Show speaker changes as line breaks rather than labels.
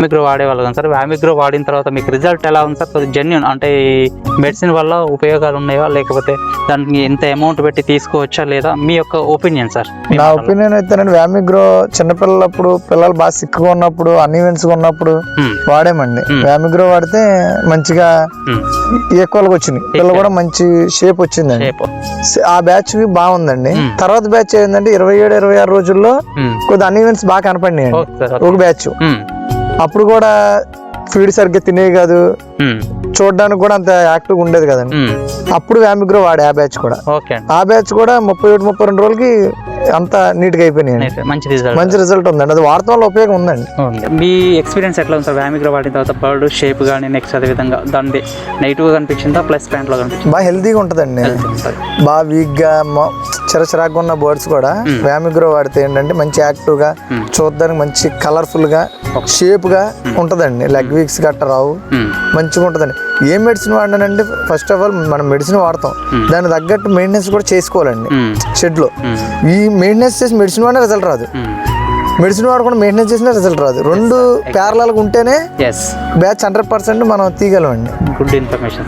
వ్యామిగ్రో వాడేవాళ్ళు కదా సార్, వ్యామిగ్రో వాడిన తర్వాత మీకు రిజల్ట్ ఎలా ఉంది సార్? కొద్దిగా జెన్యూన్ అంటే ఈ మెడిసిన్ వల్ల ఉపయోగాలు ఉన్నాయా, లేకపోతే దానికి ఎంత అమౌంట్ పెట్టి తీసుకోవచ్చా లేదా, మీ యొక్క ఒపీనియన్ సార్?
నా ఒపీనియన్ అయితేనండి, వ్యామిగ్రో చిన్నపిల్లలప్పుడు పిల్లలు బాగా సిక్గా ఉన్నప్పుడు అన్ఈవెన్స్గా ఉన్నప్పుడు వాడామండి. వ్యామిగ్రో వాడితే మంచిగా ఈక్వల్ గా వచ్చింది, పిల్లలు కూడా మంచి షేప్ వచ్చిందండి. ఆ బ్యాచ్ బాగుందండి. తర్వాత బ్యాచ్ ఏంటంటే 27-26 రోజుల్లో కొద్ది అన్ఈవెన్స్ బాగా కనపడినాయండి ఒక బ్యాచ్. అప్పుడు కూడా ఫీడ్ సరిగ్గా తినేవి కాదు, చూడడానికి కూడా అంత యాక్టివ్ ఉండేది కదండి. అప్పుడు వ్యామిగ్రో వాడే ఆ బ్యాచ్ కూడా. ఆ బ్యాచ్ కూడా 31-32 రోజులకి అంత నీట్ గా అయిపోయినాయి. మంచి రిజల్ట్ ఉందండి. అది వాడటం వల్ల ఉపయోగం ఉందండి.
మీ ఎక్స్పీరియన్స్ ఎట్లా ఉంది సార్ వ్యామిగ్రో వాడిన తర్వాత? బర్డ్ షేప్ కానీ నెక్స్ట్ అదే విధంగా దాని నెగిటివ్ గా కనిపించిందా, ప్లస్ పాయింట్ లో కనిపించింది?
బాగా హెల్తీగా ఉంటదండి. బాగా వీక్ గా చిరచిరాగా ఉన్న బర్డ్స్ కూడా వ్యామిగ్రో వాడితే ఏంటంటే మంచి యాక్టివ్ గా, చూడడానికి మంచి కలర్ఫుల్ గా, షేప్ గా ఉంటదండి. లెగ్ వీక్స్ గట్ట రావు, మంచిగా ఉంటదండి. ఏ మెడిసిన్ వాడినానంటే ఫస్ట్ ఆఫ్ ఆల్ మనం మెడిసిన్ వాడతాం, దానికి తగ్గట్టు మెయింటెనెన్స్ కూడా చేసుకోవాలండి. షెడ్ లో ఈ మెయింటెనెన్స్ చేసి మెడిసిన్ వాడినా రిజల్ట్ రాదు, మెడిసిన్ వాడకుండా మెయింటెనెన్స్ చేసినా రిజల్ట్ రాదు. రెండు ప్యారలల్ గా ఉంటేనే బ్యాచ్ 100% మనం తీయగలమండి.
Good information.